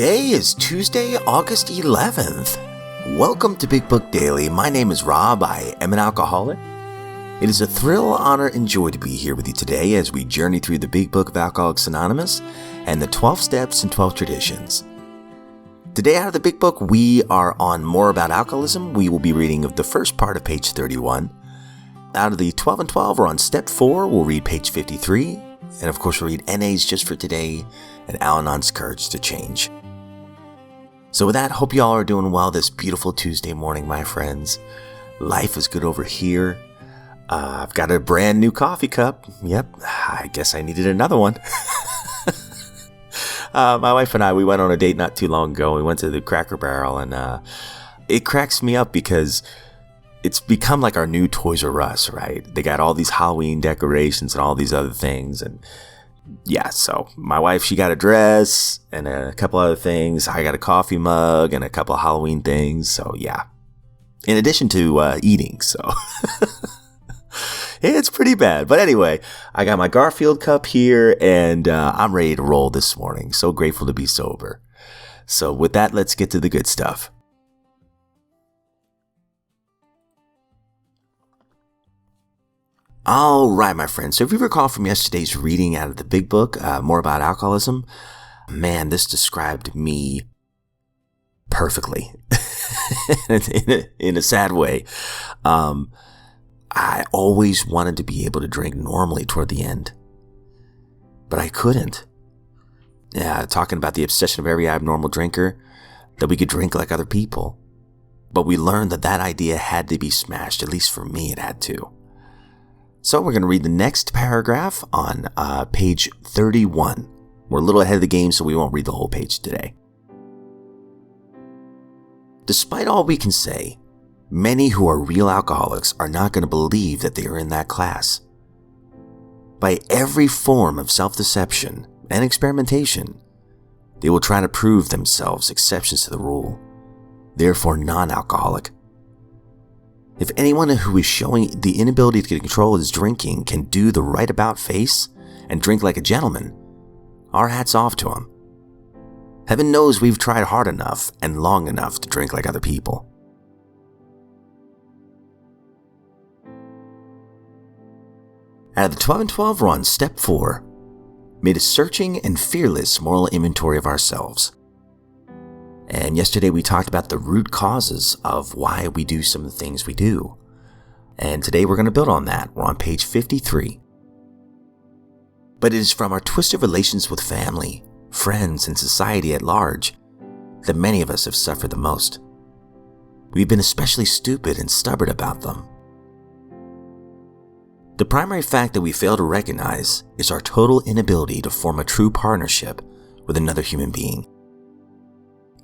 Today is Tuesday, August 11th. Welcome to Big Book Daily. My name is Rob. I am an alcoholic. It is a thrill, honor, and joy to be here with you today as we journey through the Big Book of Alcoholics Anonymous and the 12 Steps and 12 Traditions. Today out of the Big Book, we are on More About Alcoholism. We will be reading of the first part of page 31. Out of the 12 and 12, we're on Step 4. We'll read page 53. And of course, we'll read NA's Just for Today and Al-Anon's Courage to Change. So with that, hope you all are doing well this beautiful Tuesday morning, my friends. Life is good over here. I've got a brand new coffee cup. Yep, I guess I needed another one. My wife and I, we went on a date not too long ago. We went to the Cracker Barrel, and it cracks me up because it's become like our new Toys R Us, right? They got all these Halloween decorations and all these other things. And yeah, so my wife, she got a dress and a couple other things. I got a coffee mug and a couple of Halloween things. So yeah, in addition to eating, so it's pretty bad. But anyway, I got my Garfield cup here and I'm ready to roll this morning. So grateful to be sober. So with that, let's get to the good stuff. All right, my friends. So if you recall from yesterday's reading out of the Big Book, More About Alcoholism, man, this described me perfectly in a sad way. I always wanted to be able to drink normally toward the end, but I couldn't. Yeah, talking about the obsession of every abnormal drinker, that we could drink like other people. But we learned that idea had to be smashed, at least for me, it had to. So we're going to read the next paragraph on page 31. We're a little ahead of the game, so we won't read the whole page today. Despite all we can say, many who are real alcoholics are not going to believe that they are in that class. By every form of self-deception and experimentation, they will try to prove themselves exceptions to the rule, therefore non-alcoholic. If anyone who is showing the inability to control his drinking can do the right about face and drink like a gentleman, our hat's off to him. Heaven knows we've tried hard enough and long enough to drink like other people. Out of the 12 and 12, we're on Step 4. Made a searching and fearless moral inventory of ourselves. And yesterday we talked about the root causes of why we do some of the things we do. And today we're going to build on that. We're on page 53. But it is from our twisted relations with family, friends, and society at large that many of us have suffered the most. We've been especially stupid and stubborn about them. The primary fact that we fail to recognize is our total inability to form a true partnership with another human being.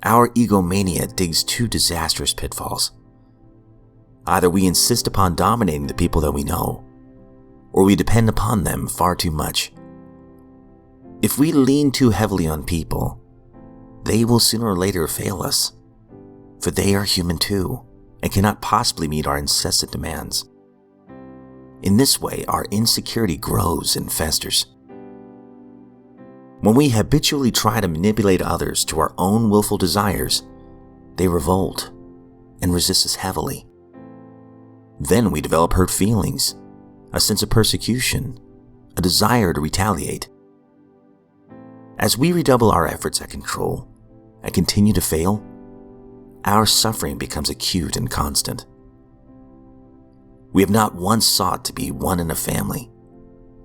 Our egomania digs two disastrous pitfalls. Either we insist upon dominating the people that we know, or we depend upon them far too much. If we lean too heavily on people, they will sooner or later fail us, for they are human too, and cannot possibly meet our incessant demands. In this way, our insecurity grows and festers. When we habitually try to manipulate others to our own willful desires, they revolt and resist us heavily. Then we develop hurt feelings, a sense of persecution, a desire to retaliate. As we redouble our efforts at control and continue to fail, our suffering becomes acute and constant. We have not once sought to be one in a family,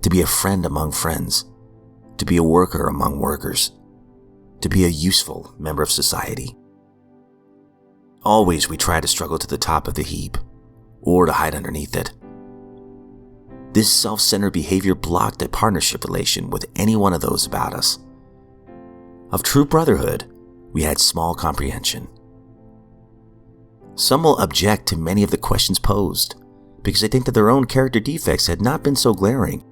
to be a friend among friends, to be a worker among workers, to be a useful member of society. Always we try to struggle to the top of the heap, or to hide underneath it. This self-centered behavior blocked a partnership relation with any one of those about us. Of true brotherhood, we had small comprehension. Some will object to many of the questions posed, because they think that their own character defects had not been so glaring.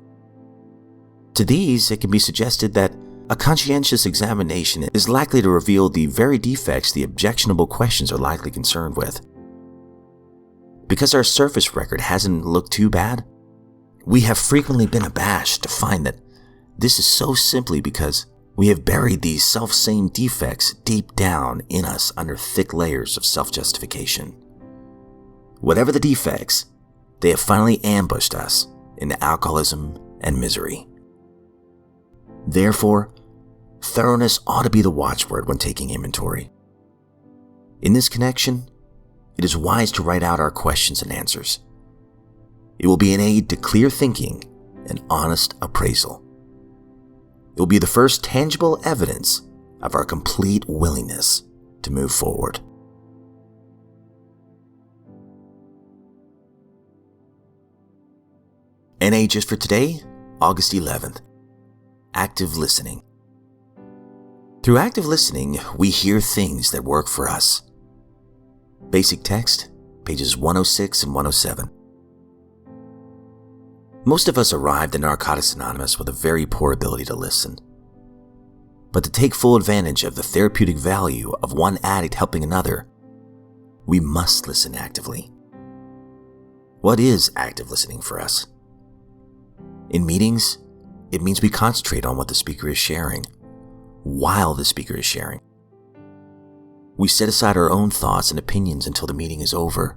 To these, it can be suggested that a conscientious examination is likely to reveal the very defects the objectionable questions are likely concerned with. Because our surface record hasn't looked too bad, we have frequently been abashed to find that this is so simply because We have buried these self-same defects deep down in us under thick layers of self-justification. Whatever the defects, they have finally ambushed us into alcoholism and misery. Therefore, thoroughness ought to be the watchword when taking inventory. In this connection, it is wise to write out our questions and answers. It will be an aid to clear thinking and honest appraisal. It will be the first tangible evidence of our complete willingness to move forward. NA just for today, August 11th. Active listening. Through active listening, we hear things that work for us. Basic text, pages 106 and 107. Most of us arrived at Narcotics Anonymous with a very poor ability to listen. But to take full advantage of the therapeutic value of one addict helping another, we must listen actively. What is active listening for us? In meetings, it means we concentrate on what the speaker is sharing, while the speaker is sharing. We set aside our own thoughts and opinions until the meeting is over.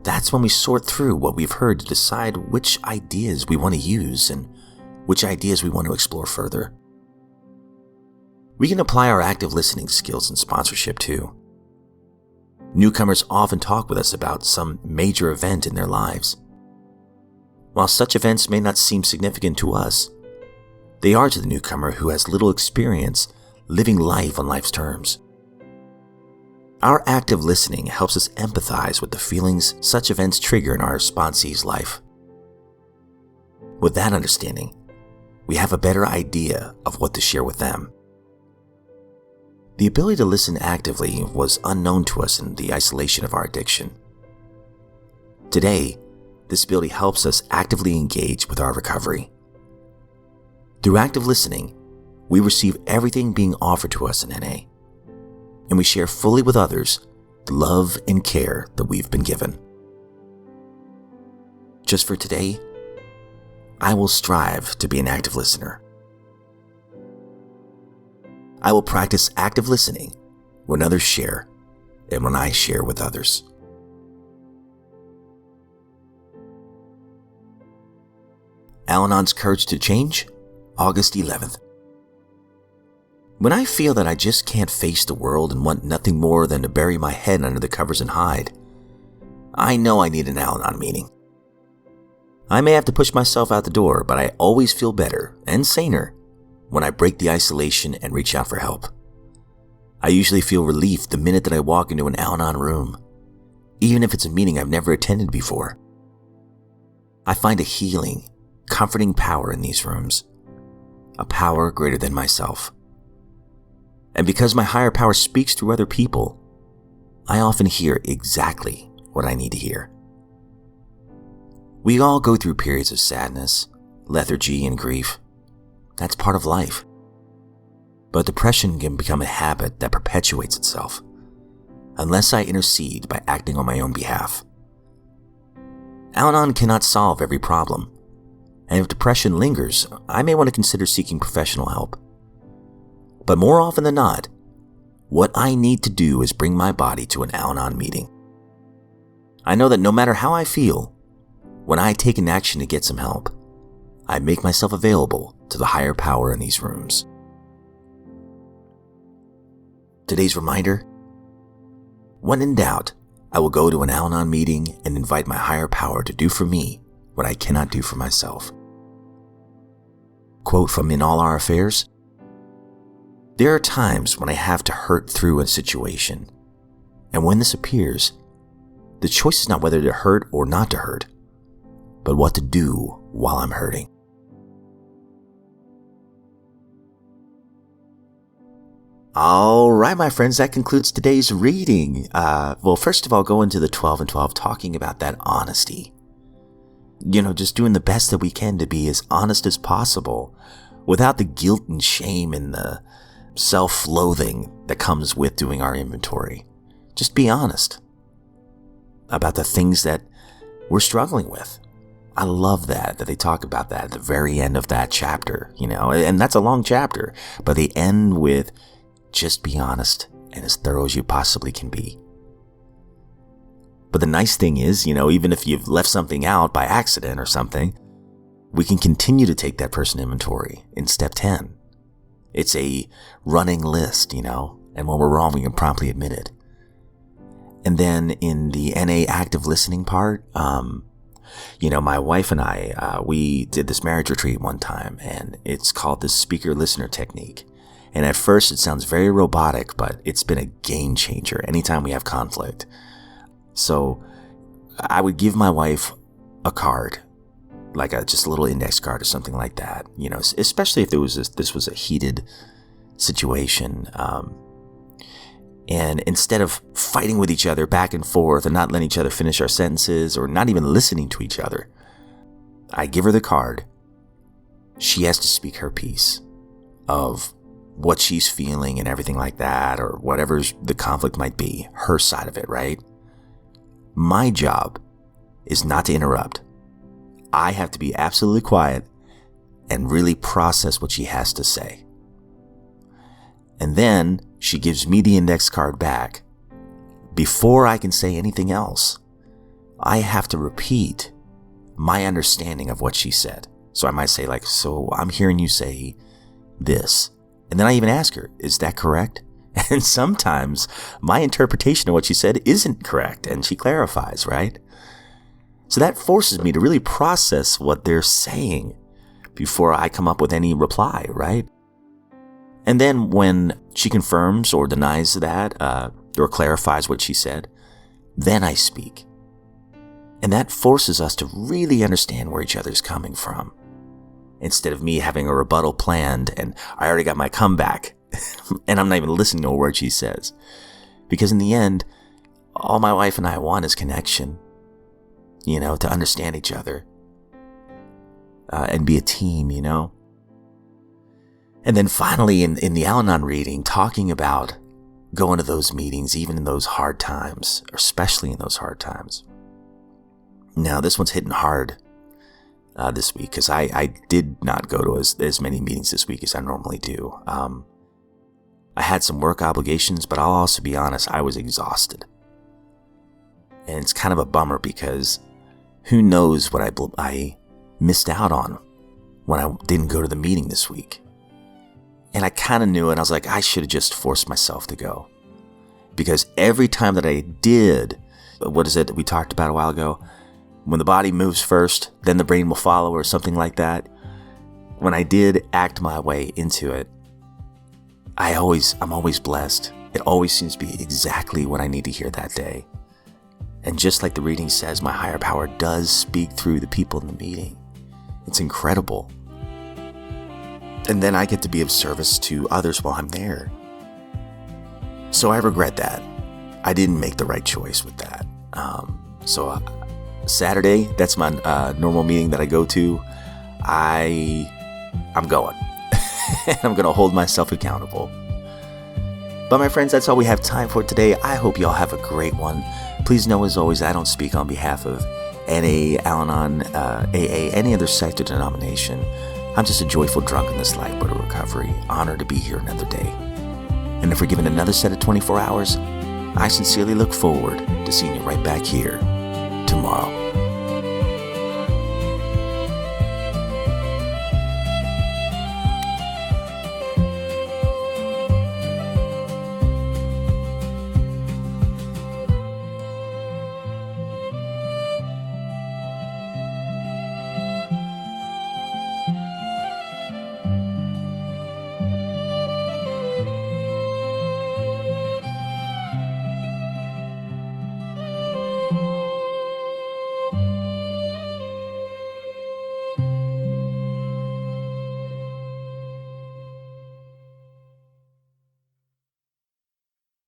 That's when we sort through what we've heard to decide which ideas we want to use and which ideas we want to explore further. We can apply our active listening skills in sponsorship too. Newcomers often talk with us about some major event in their lives. While such events may not seem significant to us, they are to the newcomer who has little experience living life on life's terms. Our active listening helps us empathize with the feelings such events trigger in our sponsee's life. With that understanding, we have a better idea of what to share with them. The ability to listen actively was unknown to us in the isolation of our addiction. Today, this ability helps us actively engage with our recovery. Through active listening, we receive everything being offered to us in NA, and we share fully with others the love and care that we've been given. Just for today, I will strive to be an active listener. I will practice active listening when others share and when I share with others. Al-Anon's Courage to Change, August 11th. When I feel that I just can't face the world and want nothing more than to bury my head under the covers and hide, I know I need an Al-Anon meeting. I may have to push myself out the door, but I always feel better and saner when I break the isolation and reach out for help. I usually feel relief the minute that I walk into an Al-Anon room, even if it's a meeting I've never attended before. I find a healing, comforting power in these rooms, a power greater than myself. And because my higher power speaks through other people, I often hear exactly what I need to hear. We all go through periods of sadness, lethargy, and grief. That's part of life. But depression can become a habit that perpetuates itself, unless I intercede by acting on my own behalf. Al-Anon cannot solve every problem, and if depression lingers, I may want to consider seeking professional help. But more often than not, what I need to do is bring my body to an Al-Anon meeting. I know that no matter how I feel, when I take an action to get some help, I make myself available to the higher power in these rooms. Today's reminder: when in doubt, I will go to an Al-Anon meeting and invite my higher power to do for me what I cannot do for myself. Quote from In All Our Affairs: there are times when I have to hurt through a situation, and when this appears, the choice is not whether to hurt or not to hurt, but what to do while I'm hurting. All right, my friends, that concludes today's reading. First of all, go into the 12 and 12 talking about that honesty. Just doing the best that we can to be as honest as possible without the guilt and shame and the self-loathing that comes with doing our inventory. Just be honest about the things that we're struggling with. I love that they talk about that at the very end of that chapter, and that's a long chapter, but they end with just be honest and as thorough as you possibly can be. But the nice thing is, even if you've left something out by accident or something, we can continue to take that person inventory in step 10. It's a running list, and when we're wrong, we can promptly admit it. And then in the NA active listening part, my wife and I, we did this marriage retreat one time, and it's called the speaker listener technique. And at first it sounds very robotic, but it's been a game changer anytime we have conflict. So I would give my wife a card, like just a little index card or something like that, especially if this was a heated situation. And instead of fighting with each other back and forth and not letting each other finish our sentences or not even listening to each other, I give her the card. She has to speak her piece of what she's feeling and everything like that, or whatever the conflict might be, her side of it, right? My job is not to interrupt. I have to be absolutely quiet and really process what she has to say. And then she gives me the index card back. Before I can say anything else, I have to repeat my understanding of what she said. So I might say so I'm hearing you say this. And then I even ask her, is that correct? And sometimes my interpretation of what she said isn't correct, and she clarifies, right? So that forces me to really process what they're saying before I come up with any reply, right? And then when she confirms or denies that, or clarifies what she said, then I speak. And that forces us to really understand where each other's coming from. Instead of me having a rebuttal planned and I already got my comeback and I'm not even listening to a word she says. Because in the end, all my wife and I want is connection, to understand each other and be a team, And then finally in the Al-Anon reading, talking about going to those meetings, even in those hard times, or especially in those hard times. Now, this one's hitting hard this week because I did not go to as many meetings this week as I normally do. I had some work obligations, but I'll also be honest, I was exhausted. And it's kind of a bummer because who knows what I missed out on when I didn't go to the meeting this week. And I kind of knew it. I was like, I should have just forced myself to go. Because every time that I did, what is it that we talked about a while ago? When the body moves first, then the brain will follow, or something like that. When I did act my way into it, I'm always blessed. It always seems to be exactly what I need to hear that day. And just like the reading says, my higher power does speak through the people in the meeting. It's incredible. And then I get to be of service to others while I'm there. So I regret that. I didn't make the right choice with that. So Saturday, that's my normal meeting that I go to. I'm going. And I'm going to hold myself accountable. But my friends, that's all we have time for today. I hope you all have a great one. Please know, as always, I don't speak on behalf of NA, Al-Anon, AA, any other sect or denomination. I'm just a joyful drunk in this lifeboat of recovery, honored to be here another day. And if we're given another set of 24 hours, I sincerely look forward to seeing you right back here tomorrow.